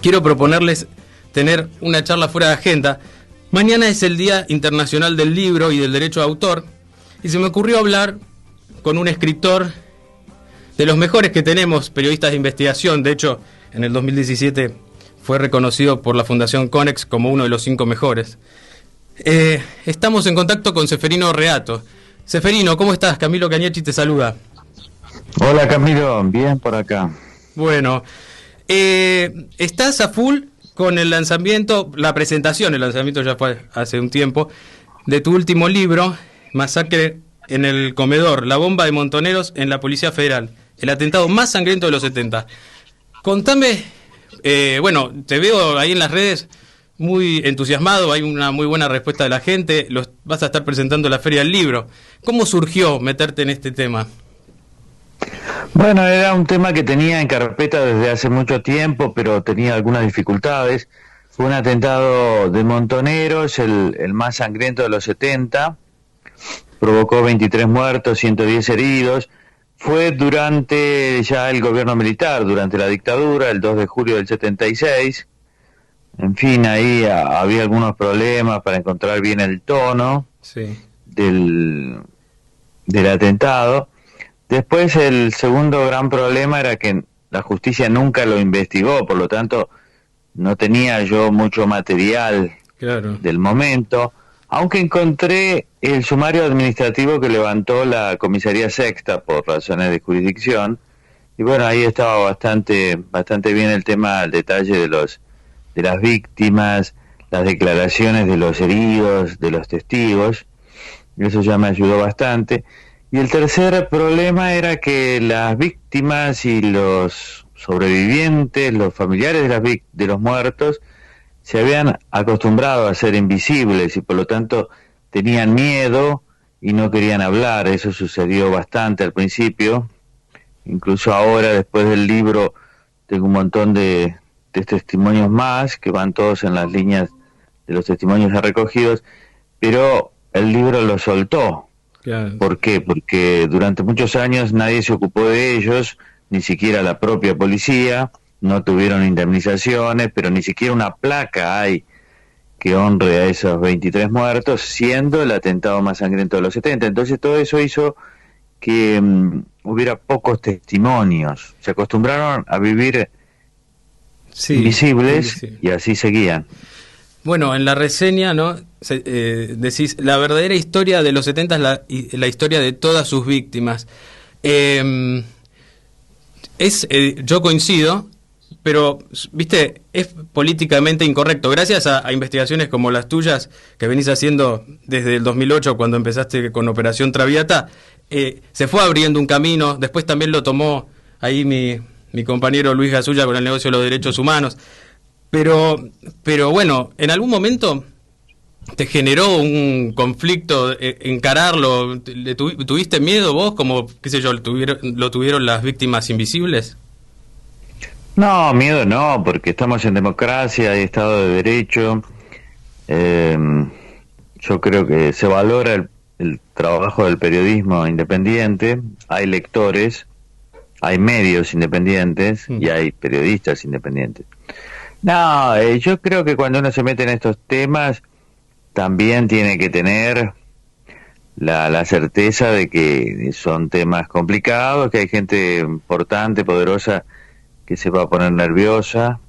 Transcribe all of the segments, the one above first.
quiero proponerles tener una charla fuera de agenda. Mañana es el Día Internacional del Libro y del Derecho de Autor, y se me ocurrió hablar con un escritor de los mejores que tenemos, periodistas de investigación. De hecho, en el 2017 fue reconocido por la Fundación Conex como uno de los 5 mejores. Estamos en contacto con Ceferino Reato. Ceferino, ¿cómo estás? Camilo Cañechi te saluda. Hola Camilo, bien por acá. Bueno, estás a full con el lanzamiento, el lanzamiento ya fue hace un tiempo, de tu último libro, Masacre en el Comedor, la bomba de Montoneros en la Policía Federal, el atentado más sangriento de los 70. Contame, bueno, te veo ahí en las redes muy entusiasmado, hay una muy buena respuesta de la gente, vas a estar presentando en la Feria del Libro. ¿Cómo surgió meterte en este tema? Bueno, era un tema que tenía en carpeta desde hace mucho tiempo, pero tenía algunas dificultades. Fue un atentado de Montoneros, el más sangriento de los 70, provocó 23 muertos, 110 heridos. Fue durante ya el gobierno militar, durante la dictadura, el 2 de julio del 76. En fin, ahí había algunos problemas para encontrar bien el tono del atentado. Después el segundo gran problema era que la justicia nunca lo investigó, por lo tanto no tenía yo mucho material del momento, aunque encontré el sumario administrativo que levantó la Comisaría Sexta por razones de jurisdicción, y bueno, ahí estaba bastante bien el tema, el detalle de las víctimas, las declaraciones de los heridos, de los testigos, y eso ya me ayudó bastante. Y el tercer problema era que las víctimas y los sobrevivientes, los familiares de los muertos, se habían acostumbrado a ser invisibles y por lo tanto tenían miedo y no querían hablar. Eso sucedió bastante al principio. Incluso ahora, después del libro, tengo un montón de testimonios más que van todos en las líneas de los testimonios ya recogidos, pero el libro lo soltó. ¿Por qué? Porque durante muchos años nadie se ocupó de ellos, ni siquiera la propia policía, no tuvieron indemnizaciones, pero ni siquiera una placa hay que honre a esos 23 muertos, siendo el atentado más sangriento de los 70. Entonces todo eso hizo que hubiera pocos testimonios. Se acostumbraron a vivir invisibles y así seguían. Bueno, en la reseña, ¿no? Decís, la verdadera historia de los 70 es la historia de todas sus víctimas. Yo coincido, pero, viste, es políticamente incorrecto. Gracias a investigaciones como las tuyas, que venís haciendo desde el 2008, cuando empezaste con Operación Traviata, se fue abriendo un camino. Después también lo tomó ahí mi compañero Luis Gasulla con el negocio de los derechos humanos. Pero bueno, en algún momento te generó un conflicto encararlo. ¿Tuviste miedo vos, como, qué sé yo, lo tuvieron las víctimas invisibles? No, miedo no, porque estamos en democracia, hay Estado de Derecho. Yo creo que se valora el trabajo del periodismo independiente. Hay lectores, hay medios independientes y hay periodistas independientes. No, yo creo que cuando uno se mete en estos temas también tiene que tener la certeza de que son temas complicados, que hay gente importante, poderosa, que se va a poner nerviosa,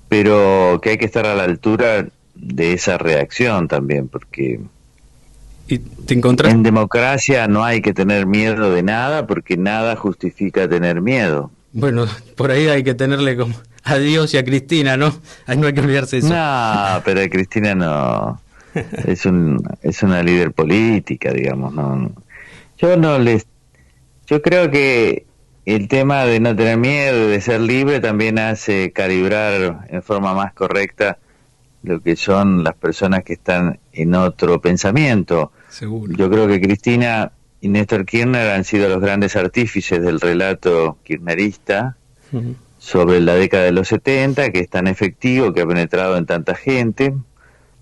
pero que hay que estar a la altura de esa reacción también, porque en democracia no hay que tener miedo de nada, porque nada justifica tener miedo. Bueno, por ahí hay que tenerle como a Dios y a Cristina, ¿no? Ahí no hay que olvidarse de eso. No, pero Cristina no. Es una líder política, digamos, no. Yo creo que el tema de no tener miedo, de ser libre, también hace calibrar en forma más correcta lo que son las personas que están en otro pensamiento. Seguro. Yo creo que Cristina y Néstor Kirchner han sido los grandes artífices del relato kirchnerista sobre la década de los 70, que es tan efectivo, que ha penetrado en tanta gente.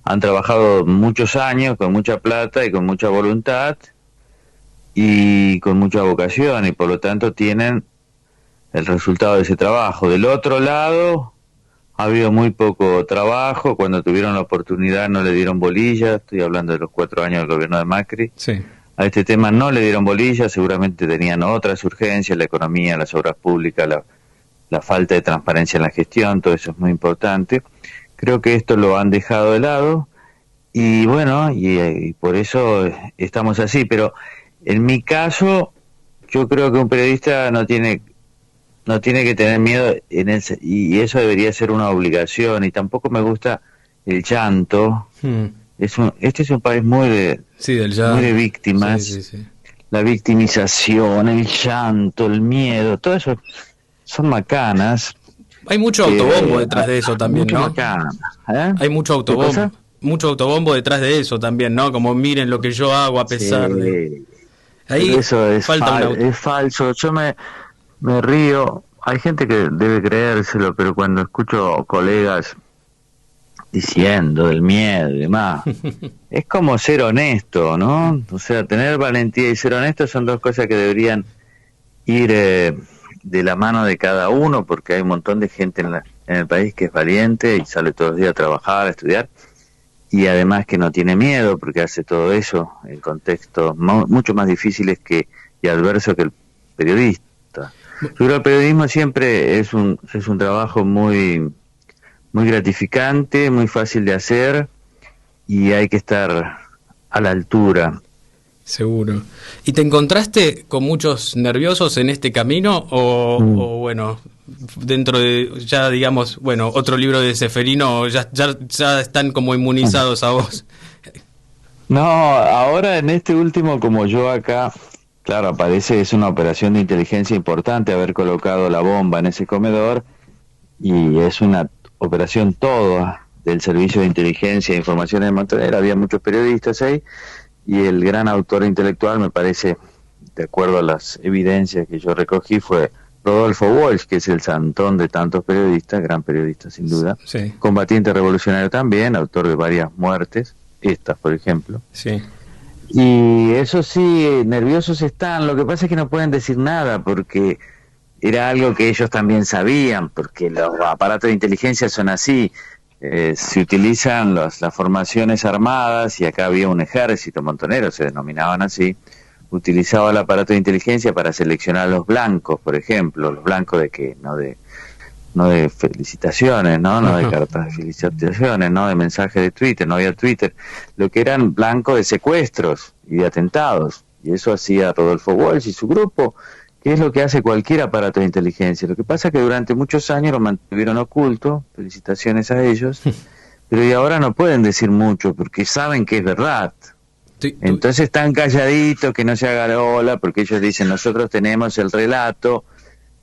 Han trabajado muchos años con mucha plata y con mucha voluntad y con mucha vocación, y por lo tanto tienen el resultado de ese trabajo. Del otro lado ha habido muy poco trabajo, cuando tuvieron la oportunidad no le dieron bolilla, estoy hablando de los 4 años del gobierno de Macri, Sí. a este tema no le dieron bolilla, seguramente tenían otras urgencias, la economía, las obras públicas, la falta de transparencia en la gestión, todo eso es muy importante. Creo que esto lo han dejado de lado y bueno, y por eso estamos así, pero en mi caso yo creo que un periodista no tiene que tener miedo y eso debería ser una obligación, y tampoco me gusta el llanto. Este es un país Sí, del muy de llanto. víctimas, Sí, sí, sí. la victimización, el llanto, el miedo, todo eso son macanas, Hay mucho autobombo detrás de eso también, mucho ¿no? macanas, ¿eh? Hay ¿Qué cosa? mucho autobombo detrás de eso también, ¿no? Como miren lo que yo hago a pesar de... Sí, pero Ahí eso falta un auto. es falso. Yo me río. Hay gente que debe creérselo, pero cuando escucho colegas diciendo del miedo y demás, es como ser honesto, ¿no? O sea, tener valentía y ser honesto son dos cosas que deberían ir de la mano de cada uno, porque hay un montón de gente en el país que es valiente y sale todos los días a trabajar, a estudiar, y además que no tiene miedo porque hace todo eso en contextos mucho más difíciles y adversos que el periodista. Yo creo que el periodismo siempre es un trabajo muy gratificante, muy fácil de hacer, y hay que estar a la altura. Seguro. ¿Y te encontraste con muchos nerviosos en este camino o bueno, dentro de ya digamos, bueno, otro libro de Ceferino ya están como inmunizados a vos? No, ahora en este último, como yo acá, claro, parece es una operación de inteligencia importante haber colocado la bomba en ese comedor, y es una operación toda del Servicio de Inteligencia e Información de Montaner. Había muchos periodistas ahí, y el gran autor intelectual, me parece, de acuerdo a las evidencias que yo recogí, fue Rodolfo Walsh, que es el santón de tantos periodistas, gran periodista sin duda, Sí, combatiente revolucionario también, autor de varias muertes, estas por ejemplo. sí. Y eso sí, nerviosos están, lo que pasa es que no pueden decir nada, porque era algo que ellos también sabían, porque los aparatos de inteligencia son así. Se utilizan las formaciones armadas, y acá había un ejército montonero, se denominaban así, utilizaba el aparato de inteligencia para seleccionar a los blancos, por ejemplo. ¿Los blancos de qué? No de felicitaciones, no de cartas de felicitaciones, no de mensajes de Twitter, no había Twitter, lo que eran blancos de secuestros y de atentados, y eso hacía Rodolfo Walsh y su grupo, que es lo que hace cualquier aparato de inteligencia. Lo que pasa es que durante muchos años lo mantuvieron oculto, felicitaciones a ellos, pero y ahora no pueden decir mucho porque saben que es verdad. Entonces están calladitos, que no se haga la ola, porque ellos dicen: nosotros tenemos el relato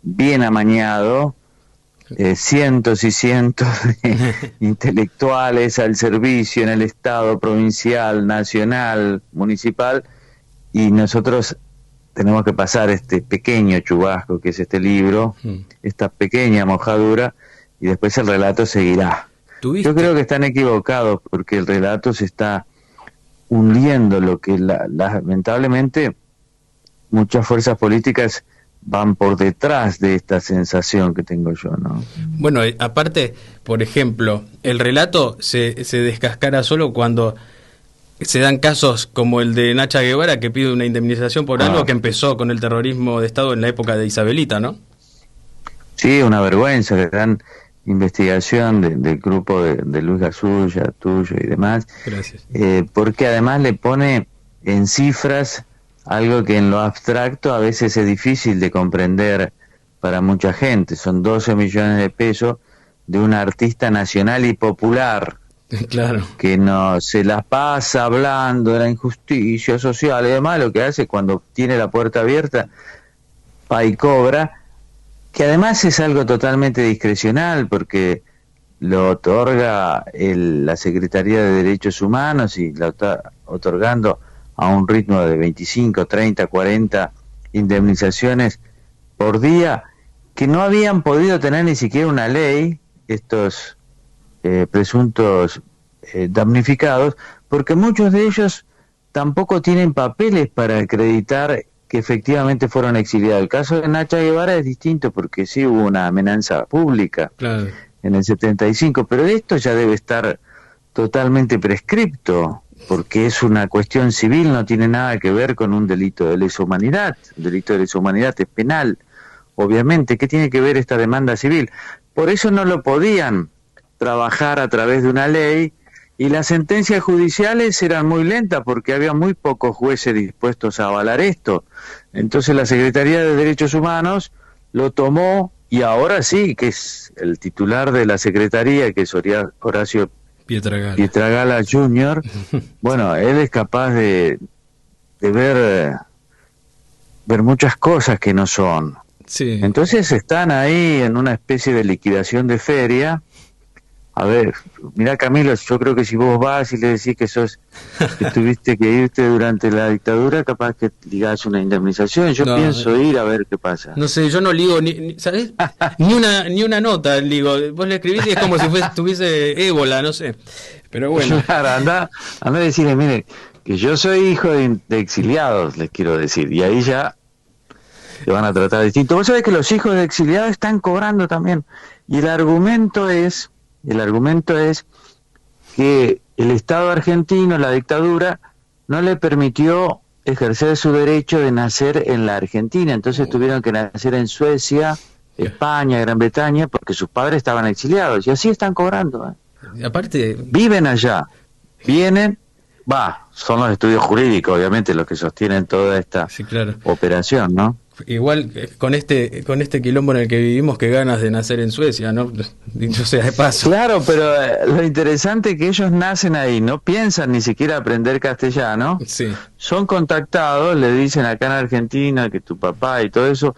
bien amañado, cientos y cientos de intelectuales al servicio en el Estado provincial, nacional, municipal, y nosotros tenemos que pasar este pequeño chubasco que es este libro, esta pequeña mojadura, y después el relato seguirá. ¿Tuviste? Yo creo que están equivocados, porque el relato se está hundiendo, lo que lamentablemente muchas fuerzas políticas van por detrás de esta sensación que tengo yo, ¿no? Bueno, aparte, por ejemplo, el relato se descascara solo cuando se dan casos como el de Nacha Guevara, que pide una indemnización por algo que empezó con el terrorismo de Estado en la época de Isabelita, ¿no? Sí, una vergüenza, la gran investigación del grupo de Luis Gasulla, tuyo y demás. Gracias. Porque además le pone en cifras algo que en lo abstracto a veces es difícil de comprender para mucha gente. Son 12 millones de pesos de una artista nacional y popular, Claro. que no se las pasa hablando de la injusticia social y demás. Lo que hace cuando tiene la puerta abierta, va y cobra, que además es algo totalmente discrecional, porque lo otorga la Secretaría de Derechos Humanos, y lo está otorgando a un ritmo de 25, 30, 40 indemnizaciones por día, que no habían podido tener ni siquiera una ley estos presuntos damnificados, porque muchos de ellos tampoco tienen papeles para acreditar que efectivamente fueron exiliados. El caso de Nacha Guevara es distinto, porque sí hubo una amenaza pública, Claro. en el 75, pero esto ya debe estar totalmente prescripto, porque es una cuestión civil, no tiene nada que ver con un delito de lesa humanidad. Un delito de lesa humanidad es penal, obviamente. ¿Qué tiene que ver esta demanda civil? Por eso no lo podían trabajar a través de una ley, y las sentencias judiciales eran muy lentas porque había muy pocos jueces dispuestos a avalar esto. Entonces la Secretaría de Derechos Humanos lo tomó, y ahora sí, que es el titular de la Secretaría, que es Horacio Pietragala Jr., bueno, él es capaz de ver muchas cosas que no son. Sí. Entonces están ahí en una especie de liquidación de feria. A ver, mirá, Camilo, yo creo que si vos vas y le decís que tuviste que irte durante la dictadura, capaz que ligás una indemnización. Yo pienso ir a ver qué pasa. No sé, yo no ligo, ¿sabés? ni una nota ligo. Vos le escribís y es como si tuviese ébola, no sé. Pero bueno. Claro, anda a decirle, mire, que yo soy hijo de exiliados, les quiero decir, y ahí ya te van a tratar distinto. Vos sabés que los hijos de exiliados están cobrando también, y el argumento es que el Estado argentino, la dictadura, no le permitió ejercer su derecho de nacer en la Argentina, entonces tuvieron que nacer en Suecia, España, Gran Bretaña, porque sus padres estaban exiliados, y así están cobrando. Aparte, viven allá, vienen, son los estudios jurídicos, obviamente, los que sostienen toda esta operación, ¿no? Igual con este quilombo en el que vivimos, que ganas de nacer en Suecia, ¿no? Dicho sea de paso. Claro, pero lo interesante es que ellos nacen ahí, no piensan ni siquiera aprender castellano. Sí. Son contactados, le dicen acá en Argentina que tu papá y todo eso,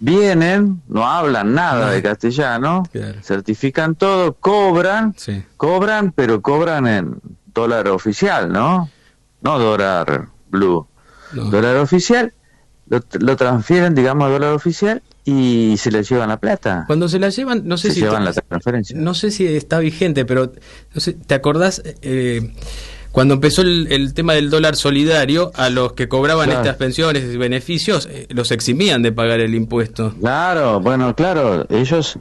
vienen, no hablan nada de castellano, certifican todo, cobran, pero cobran en dólar oficial, ¿no? No dólar blue, dólar oficial. Lo transfieren, digamos, a dólar oficial, y se les llevan la plata. Cuando se la llevan, no sé si llevan la transferencia. No sé si está vigente, pero no sé, ¿te acordás cuando empezó el tema del dólar solidario? A los que cobraban estas pensiones y beneficios los eximían de pagar el impuesto. Claro, ellos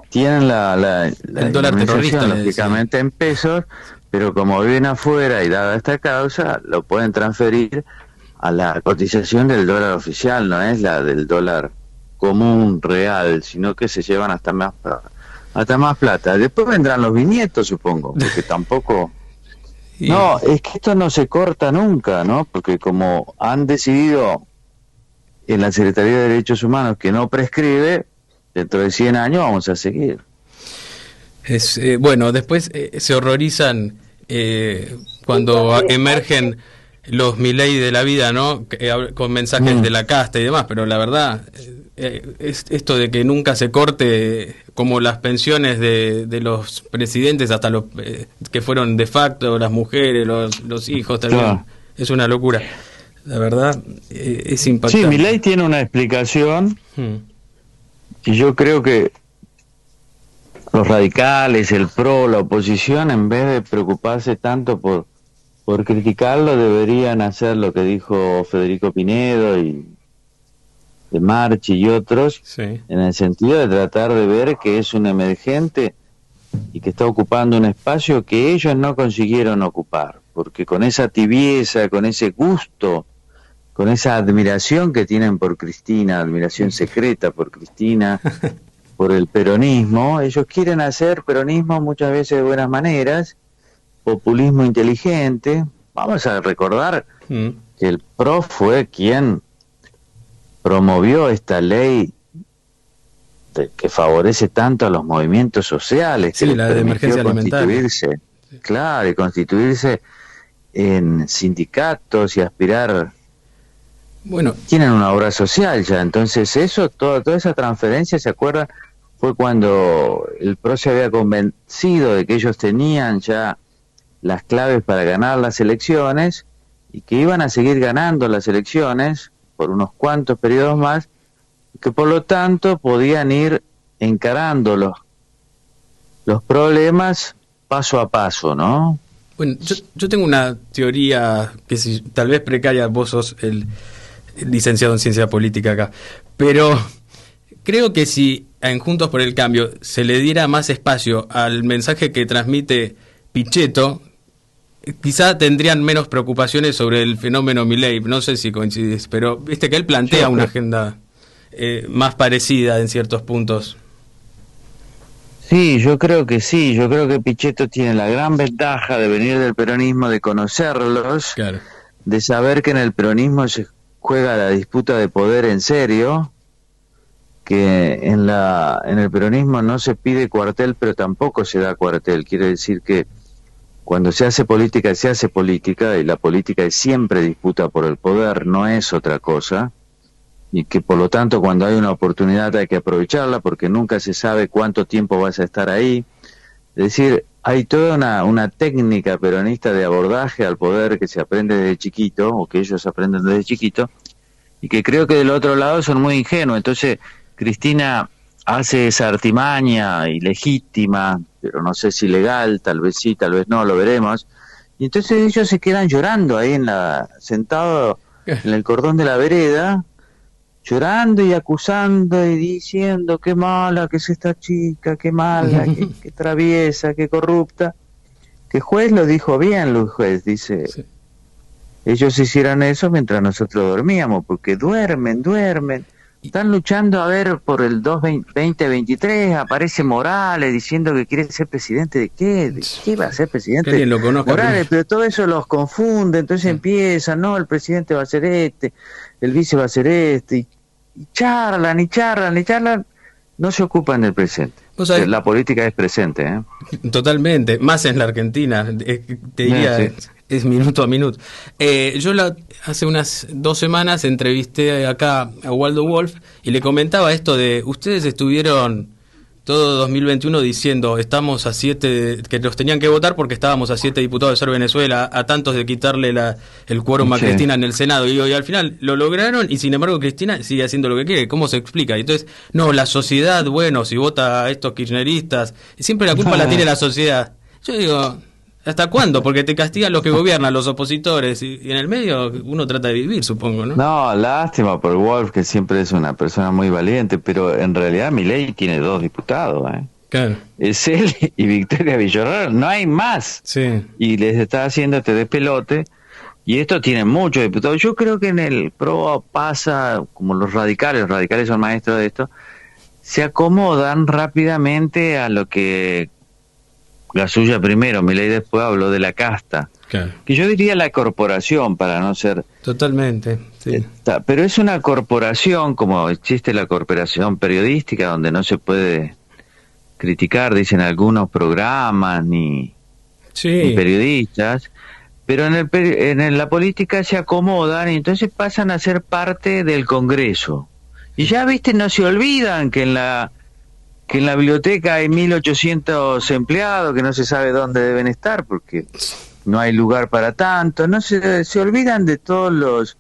tienen el dólar terrorista, lógicamente en pesos, pero como viven afuera y dada esta causa, lo pueden transferir a la cotización del dólar oficial, no es la del dólar común real, sino que se llevan hasta más plata. Después vendrán los bisnietos, supongo, porque tampoco... No, es que esto no se corta nunca, ¿no? Porque como han decidido en la Secretaría de Derechos Humanos que no prescribe, dentro de 100 años vamos a seguir. Bueno, después se horrorizan cuando emergen los Milei de la vida, ¿no? Con mensajes de la casta y demás, pero la verdad es esto de que nunca se corte, como las pensiones de los presidentes, hasta los que fueron de facto, las mujeres, los hijos también, es una locura. La verdad es impactante. Sí, Milei tiene una explicación, y yo creo que los radicales, el PRO, la oposición, en vez de preocuparse tanto por criticarlo, deberían hacer lo que dijo Federico Pinedo y de Marchi y otros, en el sentido de tratar de ver que es un emergente y que está ocupando un espacio que ellos no consiguieron ocupar, porque con esa tibieza, con ese gusto, con esa admiración que tienen por Cristina, admiración secreta por Cristina, por el peronismo, ellos quieren hacer peronismo muchas veces de buenas maneras, populismo inteligente. Vamos a recordar que el PRO fue quien promovió esta ley que favorece tanto a los movimientos sociales, que la de emergencia alimentaria. Y constituirse en sindicatos y aspirar. Bueno, tienen una obra social ya, entonces eso, toda esa transferencia, ¿se acuerdan? Fue cuando el PRO se había convencido de que ellos tenían ya las claves para ganar las elecciones y que iban a seguir ganando las elecciones por unos cuantos periodos más, que por lo tanto podían ir encarando los problemas paso a paso, ¿no? Bueno, yo tengo una teoría que tal vez precaria, vos sos el licenciado en ciencia política acá, pero creo que si en Juntos por el Cambio se le diera más espacio al mensaje que transmite Pichetto, quizá tendrían menos preocupaciones sobre el fenómeno Milei. No sé si coincidís, pero viste que él plantea una agenda más parecida en ciertos puntos. Sí, yo creo que sí, yo creo que Pichetto tiene la gran ventaja de venir del peronismo, de conocerlos, Claro. de saber que en el peronismo se juega la disputa de poder en serio, que en el peronismo no se pide cuartel, pero tampoco se da cuartel. Quiere decir que cuando se hace política y la política es siempre disputa por el poder, no es otra cosa, y que por lo tanto cuando hay una oportunidad hay que aprovecharla porque nunca se sabe cuánto tiempo vas a estar ahí. Es decir, hay toda una técnica peronista de abordaje al poder que se aprende desde chiquito, o que ellos aprenden desde chiquito, y que creo que del otro lado son muy ingenuos. Entonces Cristina hace esa artimaña ilegítima, pero no sé si legal, tal vez sí, tal vez no, lo veremos. Y entonces ellos se quedan llorando ahí sentados en el cordón de la vereda, llorando y acusando y diciendo qué mala que es esta chica, qué mala, qué traviesa, qué corrupta. Que juez lo dijo bien, el juez, dice, sí. Ellos hicieron eso mientras nosotros dormíamos, porque duermen. Están luchando a ver por el 2023, aparece Morales diciendo que quiere ser presidente de qué, ¿de qué va a ser presidente? Que lo conozca, Morales, pero todo eso los confunde, entonces empiezan, no, el presidente va a ser este, el vice va a ser este, y charlan, no se ocupan del presente. La política es presente, ¿eh? Totalmente, más en la Argentina, te diría, sí. Es minuto a minuto. Yo hace unas 2 semanas entrevisté acá a Waldo Wolf y le comentaba esto de, ustedes estuvieron todo 2021 diciendo, estamos a 7, que los tenían que votar porque estábamos a 7 diputados de ser Venezuela, a tantos de quitarle el quórum a Cristina en el Senado, y al final lo lograron, y sin embargo Cristina sigue haciendo lo que quiere. ¿Cómo se explica? Y entonces, no, la sociedad, bueno, si vota a estos kirchneristas, siempre la culpa la tiene la sociedad. Yo digo, ¿hasta cuándo? Porque te castigan los que gobiernan, los opositores, y en el medio uno trata de vivir, supongo, ¿no? No, lástima por Wolf, que siempre es una persona muy valiente, pero en realidad Milei tiene 2 diputados, ¿eh? Claro. Es él y Victoria Villarreal, no hay más. Sí. Y les está haciendo este despelote, y esto tiene muchos diputados. Yo creo que en el PRO pasa, como los radicales son maestros de esto, se acomodan rápidamente a lo que la suya primero, Milei después habló de la casta, claro. Que yo diría la corporación, para no ser... Totalmente, sí. Pero es una corporación, como existe la corporación periodística, donde no se puede criticar, dicen algunos programas, ni periodistas, pero en la política se acomodan y entonces pasan a ser parte del Congreso. Y ya, viste, no se olvidan que en la biblioteca hay 1.800 empleados que no se sabe dónde deben estar porque no hay lugar para tanto. No se olvidan de todos los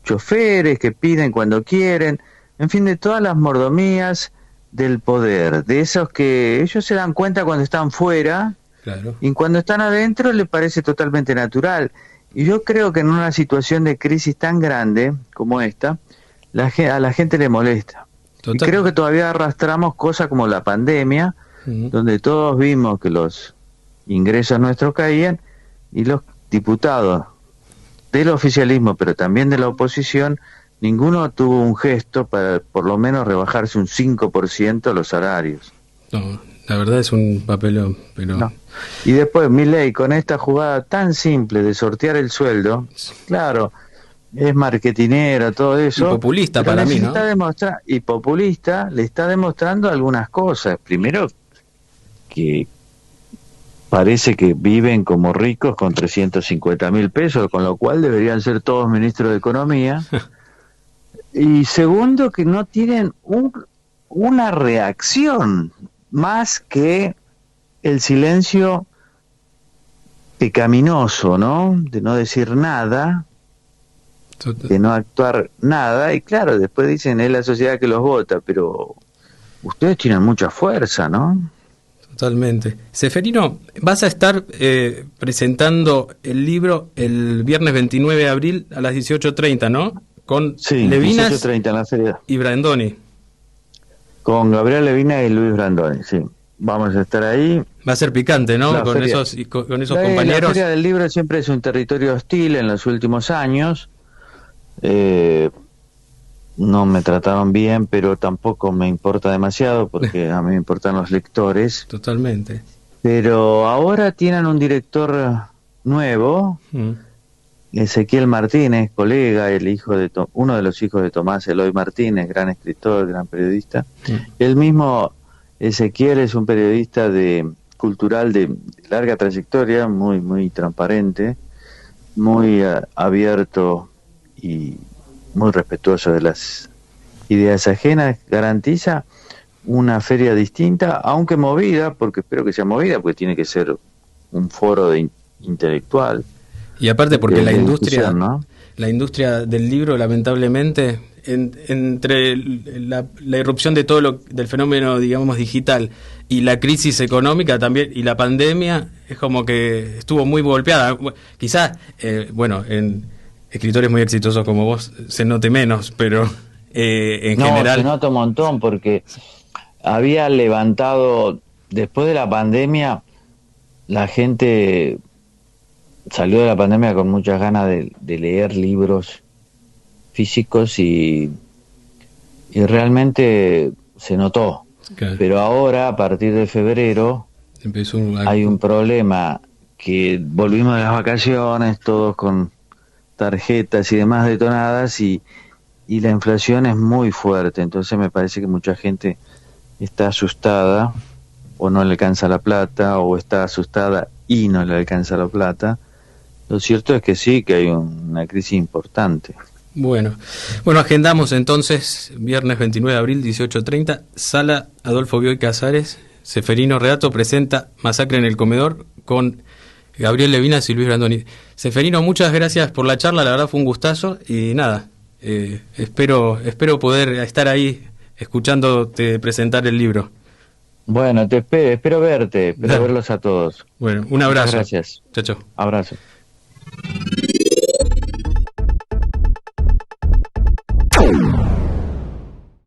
choferes que piden cuando quieren, en fin, de todas las mordomías del poder, de esos que ellos se dan cuenta cuando están fuera, claro. Y cuando están adentro les parece totalmente natural. Y yo creo que en una situación de crisis tan grande como esta, a la gente le molesta. Y creo que todavía arrastramos cosas como la pandemia, donde todos vimos que los ingresos nuestros caían y los diputados del oficialismo, pero también de la oposición, ninguno tuvo un gesto para por lo menos rebajarse un 5% los salarios. No, la verdad es un papelón, pero... No. Y después Milei, con esta jugada tan simple de sortear el sueldo, claro... Es marketinero, todo eso. Y populista para mí, ¿no? Y populista, le está demostrando algunas cosas. Primero, que parece que viven como ricos con 350.000 pesos, con lo cual deberían ser todos ministros de Economía. Y segundo, que no tienen una reacción más que el silencio pecaminoso, ¿no? De no decir nada, de no actuar nada, y claro, después dicen es la sociedad que los vota, pero ustedes tienen mucha fuerza, ¿no? Totalmente. Seferino, vas a estar presentando el libro el viernes 29 de abril a las 18:30, ¿no? Con Levinas 18:30 en la feria. Y Brandoni. Con Gabriel Levina y Luis Brandoni, sí. Vamos a estar ahí. Va a ser picante, ¿no? Con esos compañeros. La Feria del Libro siempre es un territorio hostil en los últimos años. No me trataron bien, pero tampoco me importa demasiado porque a mí me importan los lectores. Totalmente. Pero ahora tienen un director nuevo, Ezequiel Martínez, colega, uno de los hijos de Tomás Eloy Martínez, gran escritor, gran periodista. Él mismo, Ezequiel, es un periodista cultural de larga trayectoria, muy, muy transparente, muy abierto y muy respetuoso de las ideas ajenas. Garantiza una feria distinta, aunque movida, porque espero que sea movida, porque tiene que ser un foro intelectual. Y aparte porque la industria, ¿no? La industria del libro, lamentablemente, entre la irrupción de del fenómeno, digamos, digital y la crisis económica también, y la pandemia, es como que estuvo muy golpeada. Quizás, en escritores muy exitosos como vos se note menos, pero en general... se nota un montón porque había levantado, después de la pandemia, la gente salió de la pandemia con muchas ganas de leer libros físicos y realmente se notó. Claro. Pero ahora, a partir de febrero, hay un problema, que volvimos de las vacaciones, todos con tarjetas y demás detonadas, y la inflación es muy fuerte. Entonces me parece que mucha gente está asustada, o no le alcanza la plata, o está asustada y no le alcanza la plata. Lo cierto es que sí, que hay una crisis importante. Bueno, agendamos entonces, viernes 29 de abril, 18:30, Sala Adolfo Bioy Casares. Seferino Reato presenta Masacre en el Comedor con Gabriel Levinas y Luis Brandoni. Seferino, muchas gracias por la charla, la verdad fue un gustazo, y nada, espero poder estar ahí escuchándote presentar el libro. Bueno, espero verte, espero verlos a todos. Bueno, un abrazo. Muchas gracias. Chao, chao. Abrazo.